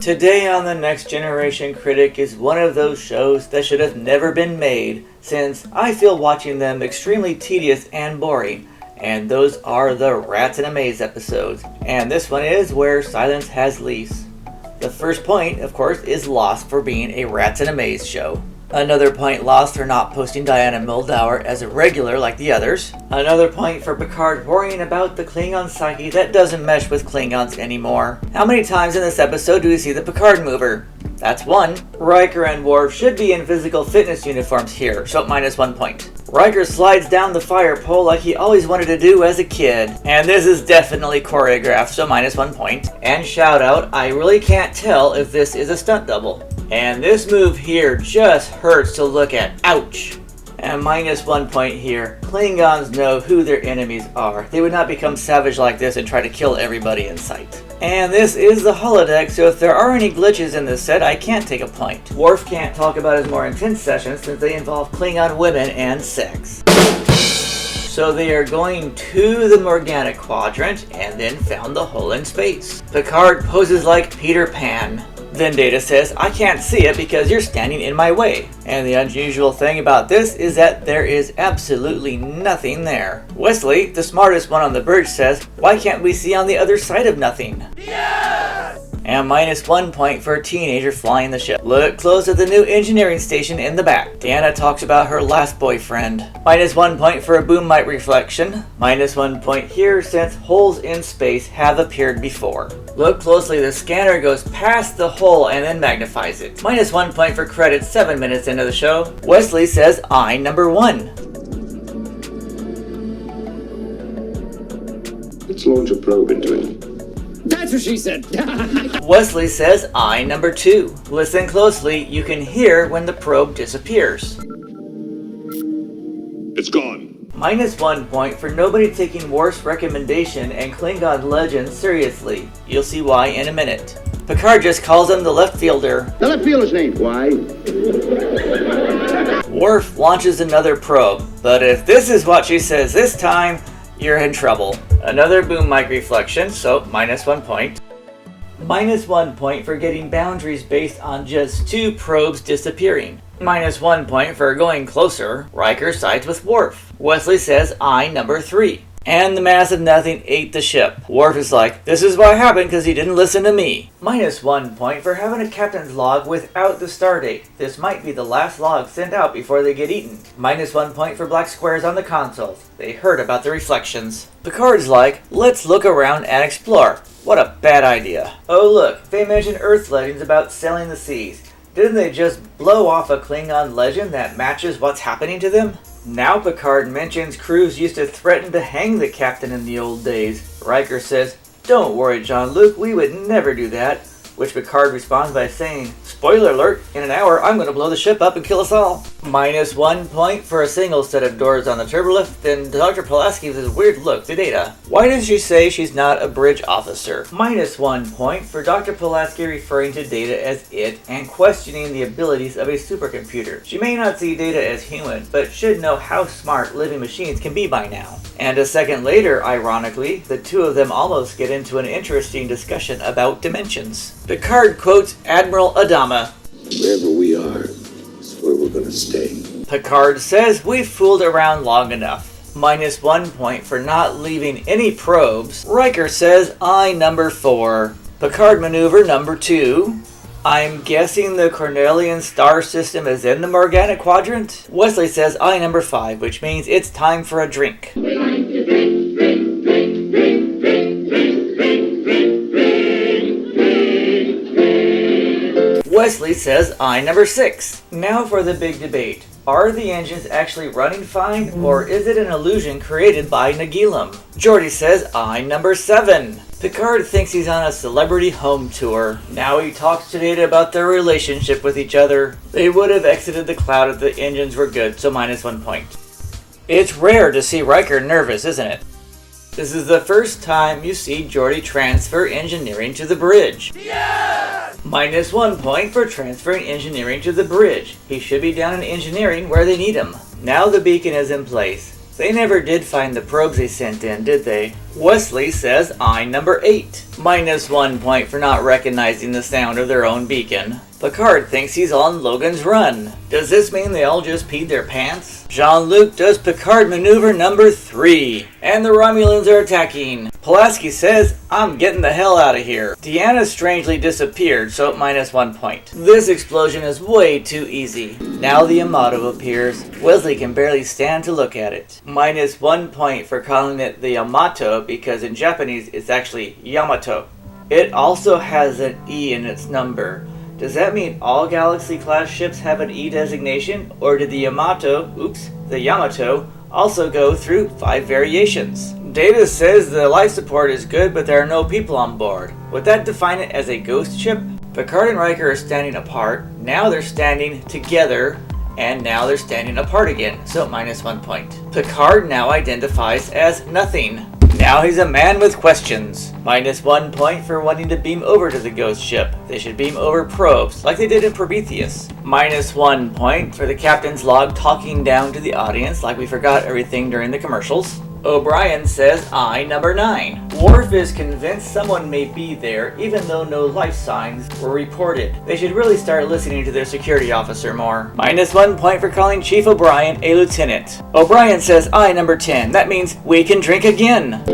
Today on The Next Generation Critic is one of those shows that should have never been made, since I feel watching them extremely tedious and boring, and those are the Rats in a Maze episodes, and this one is Where Silence Has Lease. The first point, of course, is lost for being a Rats in a Maze show. Another point lost for not posting Diana Muldaur as a regular like the others. Another point for Picard worrying about the Klingon psyche that doesn't mesh with Klingons anymore. How many times in this episode do we see the Picard mover? That's one. Riker and Worf should be in physical fitness uniforms here, so minus 1 point. Riker slides down the fire pole like he always wanted to do as a kid, and this is definitely choreographed, so minus 1 point. And shout out, I really can't tell if this is a stunt double. And this move here just hurts to look at. Ouch! And minus 1 point here. Klingons know who their enemies are. They would not become savage like this and try to kill everybody in sight. And this is the holodeck, so if there are any glitches in this set, I can't take a point. Worf can't talk about his more intense sessions since they involve Klingon women and sex. So they are going to the Morgana Quadrant and then found the hole in space. Picard poses like Peter Pan. Then Data says, I can't see it because you're standing in my way. And the unusual thing about this is that there is absolutely nothing there. Wesley, the smartest one on the bridge, says, why can't we see on the other side of nothing? Yes! And minus 1 point for a teenager flying the ship. Look close at the new engineering station in the back. Deanna talks about her last boyfriend. Minus 1 point for a boom mic reflection. Minus 1 point here since holes in space have appeared before. Look closely, the scanner goes past the hole and then magnifies it. Minus 1 point for credits 7 minutes into the show. Wesley says, I number 1. Let's launch a probe into it. That's what she said. Wesley says, I number 2. Listen closely, you can hear when the probe disappears. It's gone. Minus 1 point for nobody taking Worf's recommendation and Klingon legends seriously. You'll see why in a minute. Picard just calls him the left fielder. The left fielder's name. Why? Worf launches another probe, but if this is what she says this time, you're in trouble. Another boom mic reflection, so minus 1 point. Minus 1 point for getting boundaries based on just 2 probes disappearing. Minus 1 point for going closer. Riker sides with Worf. Wesley says, I number 3. And the mass of nothing ate the ship. Worf is like, this is what happened because he didn't listen to me. Minus 1 point for having a captain's log without the stardate. This might be the last log sent out before they get eaten. Minus 1 point for black squares on the consoles. They heard about the reflections. Picard's like, let's look around and explore. What a bad idea. Oh look, they mention Earth legends about sailing the seas. Didn't they just blow off a Klingon legend that matches what's happening to them? Now Picard mentions crews used to threaten to hang the captain in the old days. Riker says, don't worry Jean-Luc, we would never do that. Which Picard responds by saying, spoiler alert, in an hour I'm going to blow the ship up and kill us all. Minus 1 point for a single set of doors on the turbolift, then Dr. Pulaski gives this weird look to Data. Why does she say she's not a bridge officer? Minus 1 point for Dr. Pulaski referring to Data as it and questioning the abilities of a supercomputer. She may not see Data as human, but should know how smart living machines can be by now. And a second later, ironically, the two of them almost get into an interesting discussion about dimensions. Picard quotes Admiral Adama. Wherever we are, is where we're gonna stay. Picard says we've fooled around long enough. Minus 1 point for not leaving any probes. Riker says I number 4. Picard maneuver number 2. I'm guessing the Cornelian star system is in the Morgana Quadrant. Wesley says I number 5, which means it's time for a drink. Wesley says I number 6. Now for the big debate. Are the engines actually running fine, or is it an illusion created by Nagilum? Geordi says I number 7. Picard thinks he's on a celebrity home tour. Now he talks to Data about their relationship with each other. They would have exited the cloud if the engines were good, so minus 1 point. It's rare to see Riker nervous, isn't it? This is the first time you see Geordi transfer engineering to the bridge. Yes! Minus 1 point for transferring engineering to the bridge. He should be down in engineering where they need him. Now the beacon is in place. They never did find the probes they sent in, did they? Wesley says I number 8. Minus 1 point for not recognizing the sound of their own beacon. Picard thinks he's on Logan's Run. Does this mean they all just peed their pants? Jean-Luc does Picard maneuver number 3. And the Romulans are attacking. Pulaski says, I'm getting the hell out of here. Deanna strangely disappeared, so minus 1 point. This explosion is way too easy. Now the Yamato appears. Wesley can barely stand to look at it. Minus 1 point for calling it the Yamato because in Japanese it's actually Yamato. It also has an E in its number. Does that mean all Galaxy-class ships have an E designation, or did the Yamato, also go through 5 variations? Data says the life support is good, but there are no people on board. Would that define it as a ghost ship? Picard and Riker are standing apart, now they're standing together, and now they're standing apart again, so minus 1 point. Picard now identifies as nothing. Now he's a man with questions. Minus 1 point for wanting to beam over to the ghost ship. They should beam over probes, like they did in Prometheus. Minus 1 point for the captain's log talking down to the audience, like we forgot everything during the commercials. O'Brien says I number 9. Worf is convinced someone may be there, even though no life signs were reported. They should really start listening to their security officer more. Minus 1 point for calling Chief O'Brien a lieutenant. O'Brien says I number 10. That means we can drink again.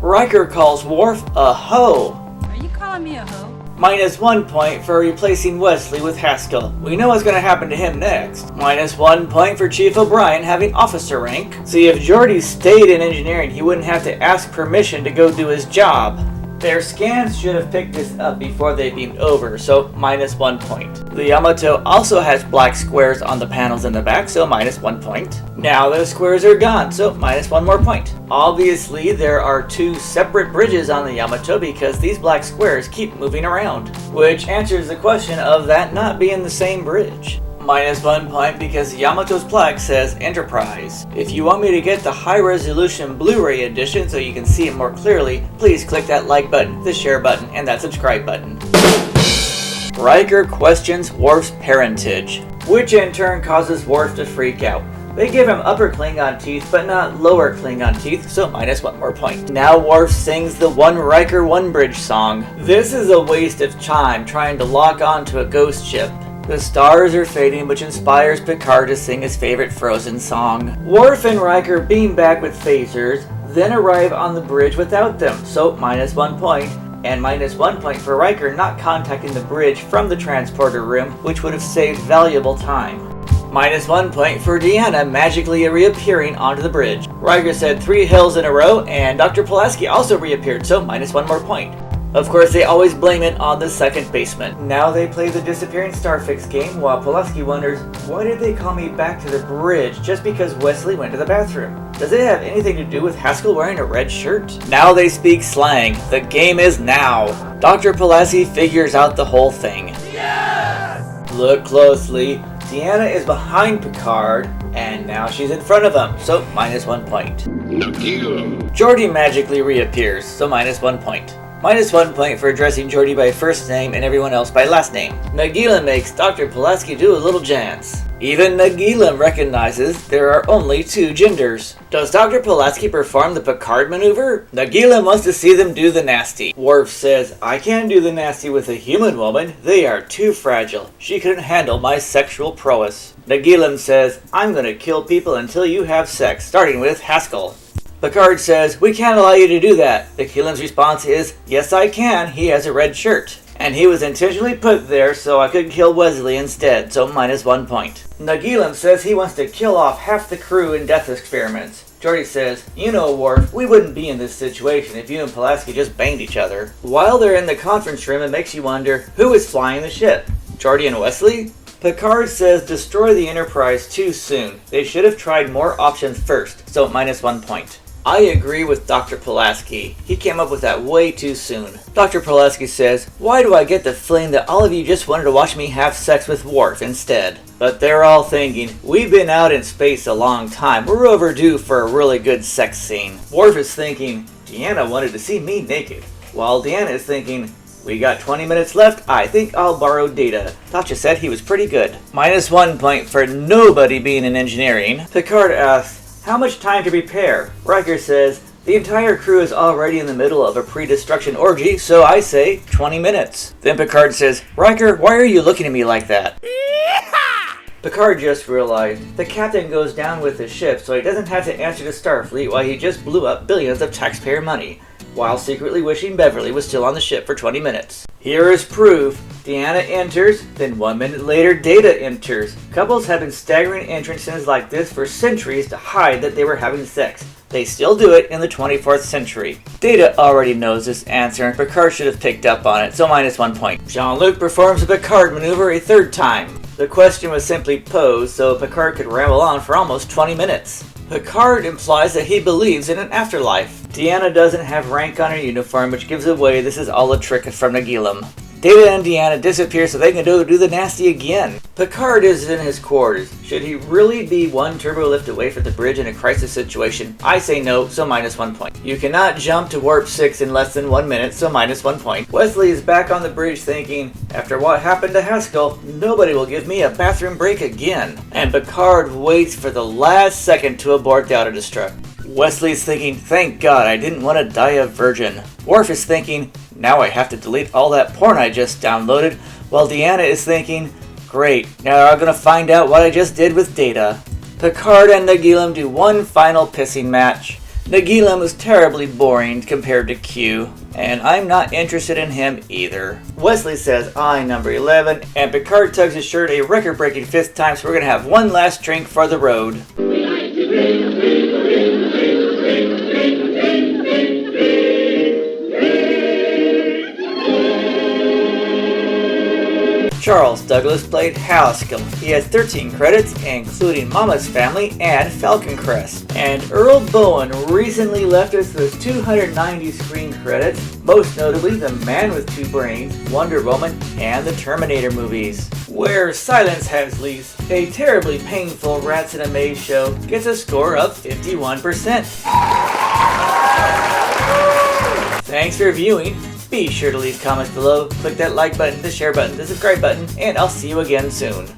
Riker calls Worf a hoe. Are you calling me a hoe? Minus 1 point for replacing Wesley with Haskell. We know what's going to happen to him next. Minus 1 point for Chief O'Brien having officer rank. See, if Geordi stayed in engineering, he wouldn't have to ask permission to go do his job. Their scans should have picked this up before they beamed over, so minus 1 point. The Yamato also has black squares on the panels in the back, so minus 1 point. Now those squares are gone, so minus 1 more point. Obviously, there are 2 separate bridges on the Yamato because these black squares keep moving around, which answers the question of that not being the same bridge. Minus 1 point because Yamato's plaque says Enterprise. If you want me to get the high-resolution Blu-ray edition so you can see it more clearly, please click that like button, the share button, and that subscribe button. Riker questions Worf's parentage, which in turn causes Worf to freak out. They give him upper Klingon teeth, but not lower Klingon teeth, so minus 1 more point. Now Worf sings the One Riker One Bridge song. This is a waste of time trying to lock on to a ghost ship. The stars are fading, which inspires Picard to sing his favorite Frozen song. Worf and Riker beam back with phasers, then arrive on the bridge without them, so minus 1 point. And minus 1 point for Riker not contacting the bridge from the transporter room, which would have saved valuable time. Minus 1 point for Deanna magically reappearing onto the bridge. Riker said 3 hills in a row, and Dr. Pulaski also reappeared, so minus 1 more point. Of course, they always blame it on the second baseman. Now they play the disappearing Starfix game while Pulaski wonders, why did they call me back to the bridge just because Wesley went to the bathroom? Does it have anything to do with Haskell wearing a red shirt? Now they speak slang. The game is now. Dr. Pulaski figures out the whole thing. Yes! Look closely. Deanna is behind Picard, and now she's in front of him, so minus 1 point. Geordi magically reappears, so minus 1 point. Minus 1 point for addressing Geordi by first name and everyone else by last name. Nagila makes Dr. Pulaski do a little dance. Even Nagila recognizes there are only 2 genders. Does Dr. Pulaski perform the Picard maneuver? Nagila wants to see them do the nasty. Worf says, I can't do the nasty with a human woman. They are too fragile. She couldn't handle my sexual prowess. Nagila says, I'm gonna kill people until you have sex, starting with Haskell. Picard says, we can't allow you to do that. Nagila's response is, yes I can, he has a red shirt. And he was intentionally put there so I could kill Wesley instead, so minus 1 point. Nagila says he wants to kill off half the crew in death experiments. Geordi says, you know, Worf, we wouldn't be in this situation if you and Pulaski just banged each other. While they're in the conference room, it makes you wonder, who is flying the ship? Geordi and Wesley? Picard says destroy the Enterprise too soon. They should have tried more options first, so minus 1 point. I agree with Dr. Pulaski. He came up with that way too soon. Dr. Pulaski says, why do I get the feeling that all of you just wanted to watch me have sex with Worf instead? But they're all thinking, we've been out in space a long time. We're overdue for a really good sex scene. Worf is thinking, Deanna wanted to see me naked. While Deanna is thinking, We got 20 minutes left. I think I'll borrow Data. Tatcha said he was pretty good. -1 point for nobody being in engineering. Picard asks, how much time to prepare? Riker says, the entire crew is already in the middle of a pre-destruction orgy, so I say 20 minutes. Then Picard says, Riker, why are you looking at me like that? Picard just realized the captain goes down with his ship so he doesn't have to answer to Starfleet while he just blew up billions of taxpayer money, while secretly wishing Beverly was still on the ship for 20 minutes. Here is proof. Deanna enters, then 1 minute later Data enters. Couples have been staggering entrances like this for centuries to hide that they were having sex. They still do it in the 24th century. Data already knows this answer and Picard should have picked up on it, so -1 point. Jean-Luc performs a Picard maneuver a third time. The question was simply posed so Picard could ramble on for almost 20 minutes. Picard implies that he believes in an afterlife. Deanna doesn't have rank on her uniform, which gives away this is all a trick from Nagilum. Data and Deanna disappear so they can do the nasty again. Picard is in his quarters. Should he really be one turbo lift away from the bridge in a crisis situation? I say no, so -1 point. You cannot jump to warp 6 in less than 1 minute, so -1 point. Wesley is back on the bridge thinking, after what happened to Haskell, nobody will give me a bathroom break again. And Picard waits for the last second to abort the auto-destruct. Wesley's thinking, thank God I didn't want to die a virgin. Worf is thinking, now I have to delete all that porn I just downloaded, while Deanna is thinking, great, now they're all gonna find out what I just did with Data. Picard and Nagilum do one final pissing match. Nagilum is terribly boring compared to Q, and I'm not interested in him either. Wesley says, I number 11, and Picard tugs his shirt a record-breaking 5th time, so we're gonna have one last drink for the road. Charles Douglas played Haskell. He has 13 credits, including Mama's Family and Falcon Crest. And Earl Bowen recently left us with 290 screen credits, most notably The Man with Two Brains, Wonder Woman, and the Terminator movies. Where Silence Has Lease, a terribly painful Rats in a Maze show, gets a score of 51%. Thanks for viewing. Be sure to leave comments below, click that like button, the share button, the subscribe button, and I'll see you again soon.